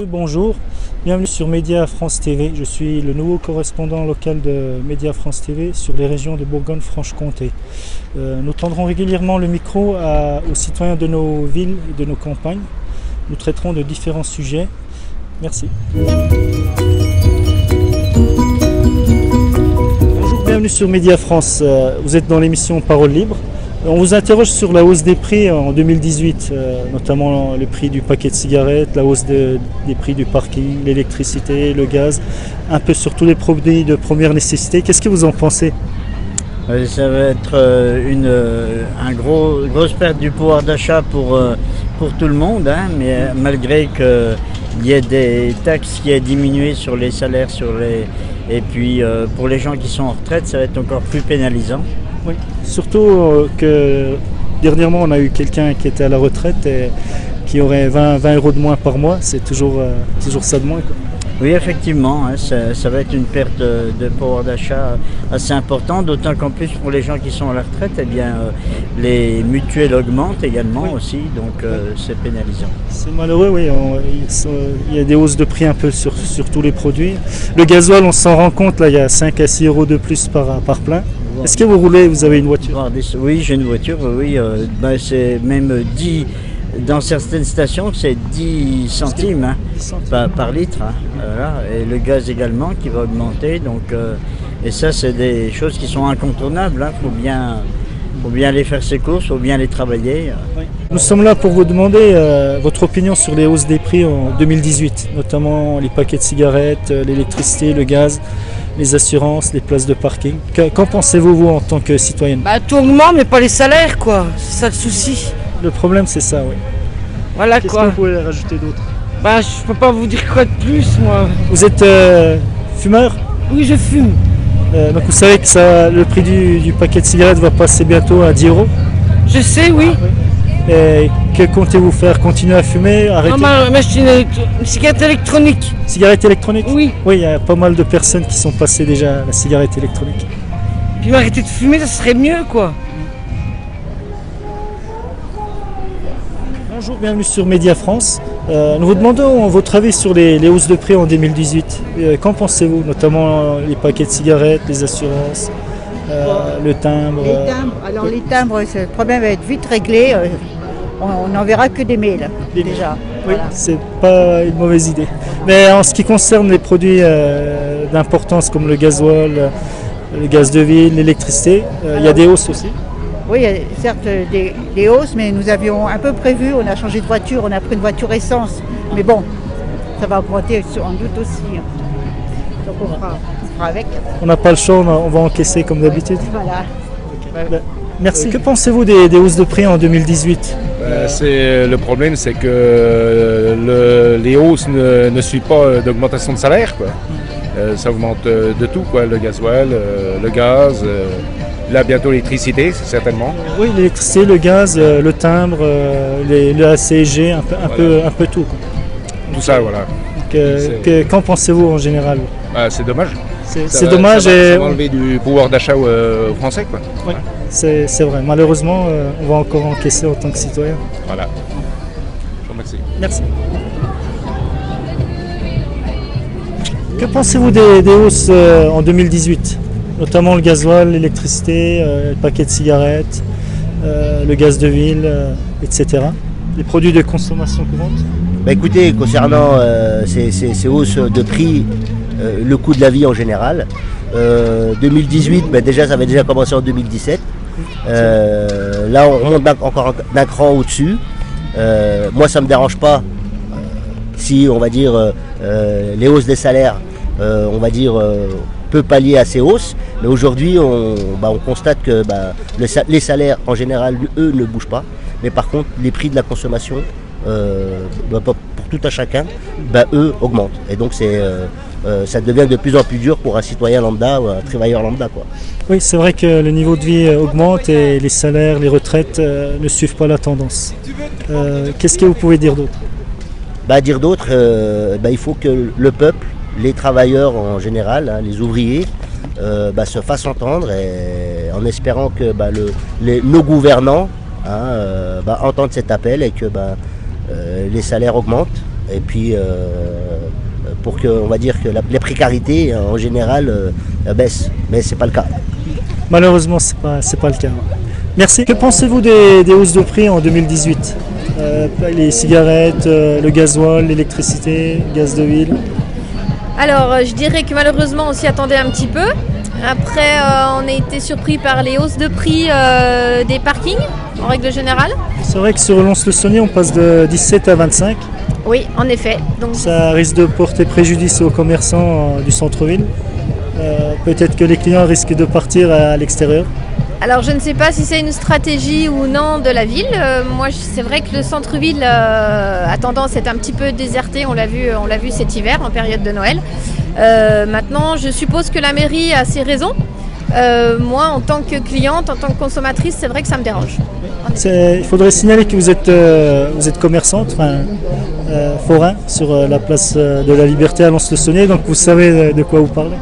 Oui, bonjour, bienvenue sur Média France TV. Je suis le nouveau correspondant local de Média France TV sur les régions de Bourgogne-Franche-Comté. Nous tendrons régulièrement le micro aux citoyens de nos villes et de nos campagnes. Nous traiterons de différents sujets. Merci. Bonjour, bienvenue sur Média France. Vous êtes dans l'émission Parole Libre. On vous interroge sur la hausse des prix en 2018, notamment le prix du paquet de cigarettes, la hausse des prix du parking, l'électricité, le gaz, un peu sur tous les produits de première nécessité. Qu'est-ce que vous en pensez ? Ça va être une grosse perte du pouvoir d'achat pour tout le monde, hein, mais malgré qu'il y ait des taxes qui aient diminué sur les salaires, et puis pour les gens qui sont en retraite, ça va être encore plus pénalisant. Oui, surtout que dernièrement on a eu quelqu'un qui était à la retraite et qui aurait 20 euros de moins par mois, c'est toujours ça de moins, quoi. Oui, effectivement, hein, ça va être une perte de pouvoir d'achat assez importante, d'autant qu'en plus pour les gens qui sont à la retraite, eh bien, les mutuelles augmentent également, oui, aussi, donc c'est pénalisant. C'est malheureux, oui, il y a des hausses de prix un peu sur tous les produits. Le gasoil, on s'en rend compte, là il y a 5 à 6 euros de plus par plein. Est-ce que vous avez une voiture ? Oui, j'ai une voiture, oui. C'est même 10, dans certaines stations, c'est 10 centimes, hein, par litre. Hein, voilà. Et le gaz également qui va augmenter. Donc, et ça, c'est des choses qui sont incontournables. Faut bien aller faire ses courses, faut bien aller travailler. Oui. Nous sommes là pour vous demander votre opinion sur les hausses des prix en 2018, notamment les paquets de cigarettes, l'électricité, le gaz, les assurances, les places de parking. Qu'en pensez-vous, vous, en tant que citoyenne ? Tout augmente, mais pas les salaires, quoi. C'est ça le souci. Le problème, c'est ça, oui. Voilà. Qu'est-ce que vous pouvez rajouter d'autre ? Je peux pas vous dire quoi de plus, moi. Vous êtes fumeur ? Oui, je fume. Donc vous savez que le prix du paquet de cigarettes va passer bientôt à 10 euros ? Je sais, oui. Et que comptez-vous faire ? Continuer à fumer ? Arrêter ? Non, mais je suis une cigarette électronique. Cigarette électronique ? Oui. Oui, il y a pas mal de personnes qui sont passées déjà à la cigarette électronique. Puis arrêter de fumer, ça serait mieux, quoi. Bonjour, bienvenue sur Média France. Nous vous demandons votre avis sur les hausses de prix en 2018. Qu'en pensez-vous, notamment les paquets de cigarettes, les assurances, le timbre ? Les timbres, alors les timbres, le problème va être vite réglé. On n'enverra que des mails, déjà. Oui, voilà. C'est pas une mauvaise idée. Mais en ce qui concerne les produits d'importance comme le gasoil, le gaz de ville, l'électricité, il y a des hausses aussi. Oui, il y a certes des hausses, mais nous avions un peu prévu, on a changé de voiture, on a pris une voiture essence. Mais bon, ça va augmenter en doute aussi. Donc on fera avec. On n'a pas le choix, on va encaisser comme d'habitude. Voilà. Okay. Merci. Que pensez-vous des hausses de prix en 2018 ? Le problème, c'est que les hausses ne suivent pas d'augmentation de salaire, quoi. Ça augmente de tout, quoi. Le gasoil, le gaz, là bientôt l'électricité, certainement. Oui, l'électricité, le gaz, le timbre, la CSG, un peu tout, quoi. Tout ça, voilà. Qu'en pensez-vous en général ? C'est dommage. C'est dommage. Ça va enlever du pouvoir d'achat aux Français, quoi. Oui, ouais. C'est vrai. Malheureusement, on va encore encaisser en tant que citoyen. Voilà. Je vous remercie. Merci. Que pensez-vous des hausses en 2018 ? Notamment le gasoil, l'électricité, le paquet de cigarettes, le gaz de ville, etc. Les produits de consommation courante ? Écoutez, concernant ces hausses de prix, le coût de la vie en général, 2018, déjà ça avait déjà commencé en 2017. Là on remonte encore d'un cran au-dessus. Moi ça ne me dérange pas si on va dire les hausses des salaires, on va dire peut pallier à ces hausses, mais aujourd'hui on constate que les salaires en général eux ne bougent pas, mais par contre les prix de la consommation pour tout un chacun, eux augmentent, et donc ça devient de plus en plus dur pour un citoyen lambda ou un travailleur lambda, quoi. Oui, c'est vrai que le niveau de vie augmente et les salaires, les retraites ne suivent pas la tendance. Qu'est-ce que vous pouvez dire d'autre ? Dire d'autre, il faut que le peuple, les travailleurs en général, hein, les ouvriers, se fassent entendre, et en espérant que nos gouvernants entendent cet appel et que les salaires augmentent et puis pour que, on va dire que les précarités en général baissent, mais c'est pas le cas. Malheureusement, c'est pas le cas. Merci. Que pensez-vous des hausses de prix en 2018 ? Les cigarettes, le gasoil, l'électricité, le gaz de ville. Alors, je dirais que malheureusement, on s'y attendait un petit peu. Après, on a été surpris par les hausses de prix des parkings, en règle générale. C'est vrai que sur Lons-le-Saunier, on passe de 17 à 25. Oui, en effet. Donc, ça risque de porter préjudice aux commerçants du centre-ville. Peut-être que les clients risquent de partir à l'extérieur. Alors je ne sais pas si c'est une stratégie ou non de la ville. Moi c'est vrai que le centre-ville a tendance à être un petit peu déserté, on l'a vu cet hiver en période de Noël. Maintenant je suppose que la mairie a ses raisons. Moi en tant que cliente, en tant que consommatrice, c'est vrai que ça me dérange. Il faudrait signaler que vous êtes commerçante, forain, sur la place de la Liberté à Lons-le-Saunier, donc vous savez de quoi vous parlez.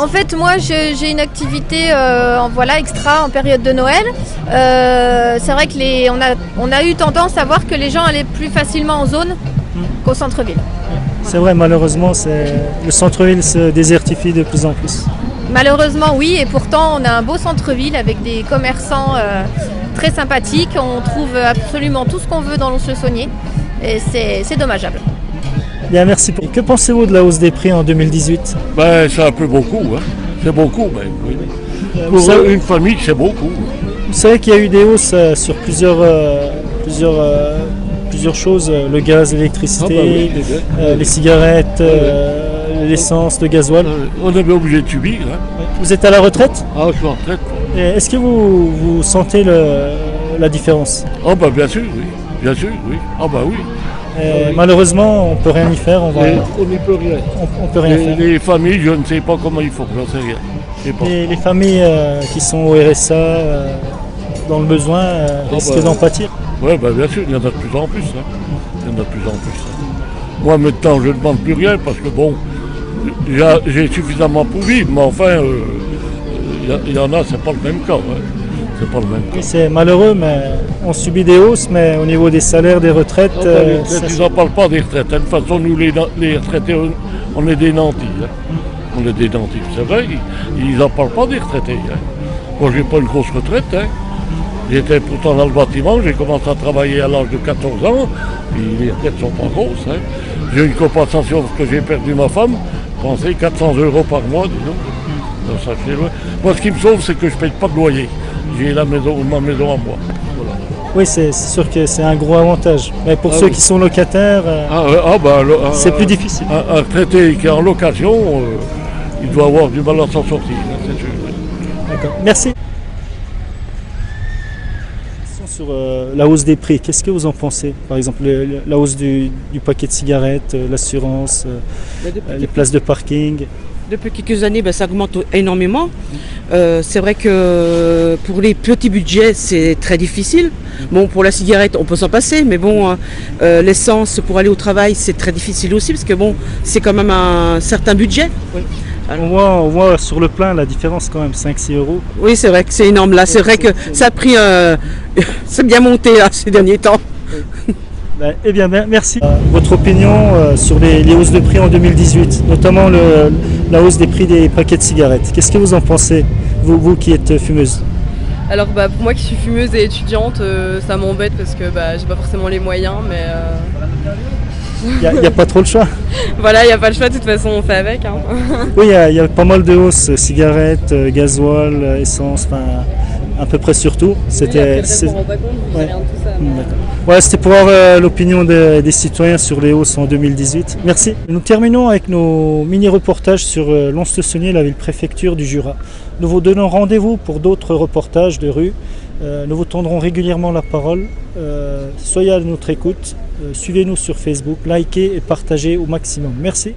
En fait, moi, j'ai une activité extra en période de Noël. C'est vrai qu'on a eu tendance à voir que les gens allaient plus facilement en zone qu'au centre-ville. C'est vrai, malheureusement, le centre-ville se désertifie de plus en plus. Malheureusement, oui, et pourtant, on a un beau centre-ville avec des commerçants très sympathiques. On trouve absolument tout ce qu'on veut dans Lons-le-Saunier et c'est dommageable. Bien, merci. Que pensez-vous de la hausse des prix en 2018 ? C'est un peu beaucoup, hein. C'est beaucoup même. Oui. Pour une famille, c'est beaucoup. Vous savez qu'il y a eu des hausses sur plusieurs choses, le gaz, l'électricité, les cigarettes, l'essence, le gasoil. On est obligé de subir. Hein. Vous êtes à la retraite ? Ah, je suis en retraite. Est-ce que vous sentez la différence ? Ah bien sûr, oui. Bien sûr, oui. Ah oui. Malheureusement, on ne peut rien y faire. On n'y peut rien. On peut rien faire. Les familles, je ne sais pas comment ils font, j'en sais rien. Les familles qui sont au RSA, dans le besoin, risquent d'en pâtir. Oui, bien sûr, il y en a de plus en plus. Hein. Il y en a de plus en plus. Hein. Moi, maintenant, je ne demande plus rien parce que j'ai suffisamment pour vivre, mais enfin, il y en a, c'est pas le même cas. Hein. C'est pas le même cas. C'est malheureux, mais on subit des hausses, mais au niveau des salaires, des retraites... ils n'en parlent pas des retraites. De toute façon, nous, les retraités, on est des nantis. Hein. On est des nantis, c'est vrai. Ils n'en parlent pas des retraités. Hein. Moi, je n'ai pas une grosse retraite. Hein. J'étais pourtant dans le bâtiment, j'ai commencé à travailler à l'âge de 14 ans, et les retraites ne sont pas grosses. Hein. J'ai une compensation parce que j'ai perdu ma femme, pensez 400 € par mois, dis donc. Ça, moi, ce qui me sauve, c'est que je ne paye pas de loyer. J'ai ma maison à moi. Voilà. Oui, c'est sûr que c'est un gros avantage. Mais pour ceux qui sont locataires, c'est plus difficile. Un retraité qui est en location, il doit avoir du mal à s'en sortir, c'est sûr. D'accord. Merci. Sur la hausse des prix, qu'est-ce que vous en pensez ? Par exemple, la hausse du paquet de cigarettes, l'assurance, les places de parking. Depuis quelques années, ça augmente énormément. C'est vrai que pour les petits budgets, c'est très difficile. Bon, pour la cigarette, on peut s'en passer, mais bon, l'essence pour aller au travail, c'est très difficile aussi, parce que bon, c'est quand même un certain budget. Oui. On voit sur le plein la différence quand même, 5-6 €. Oui, c'est vrai que c'est énorme là. C'est vrai que ça a pris... c'est bien monté là, ces derniers temps. Eh bien, merci. Votre opinion sur les hausses de prix en 2018, notamment la hausse des prix des paquets de cigarettes. Qu'est-ce que vous en pensez, vous qui êtes fumeuse ? Alors pour moi qui suis fumeuse et étudiante, ça m'embête parce que j'ai pas forcément les moyens, mais... Il n'y a pas trop le choix. Voilà, il n'y a pas le choix, de toute façon on fait avec. Hein. Oui, il y a pas mal de hausses, cigarettes, gasoil, essence, à peu près sur tout. Après, je me rends pas compte, je sais rien de tout ça. Ouais, c'était pour avoir l'opinion des citoyens sur les hausses en 2018. Merci. Nous terminons avec nos mini-reportages sur Lons-le-Saunier, la ville-préfecture du Jura. Nous vous donnons rendez-vous pour d'autres reportages de rue. Nous vous tendrons régulièrement la parole. Soyez à notre écoute. Suivez-nous sur Facebook, likez et partagez au maximum. Merci.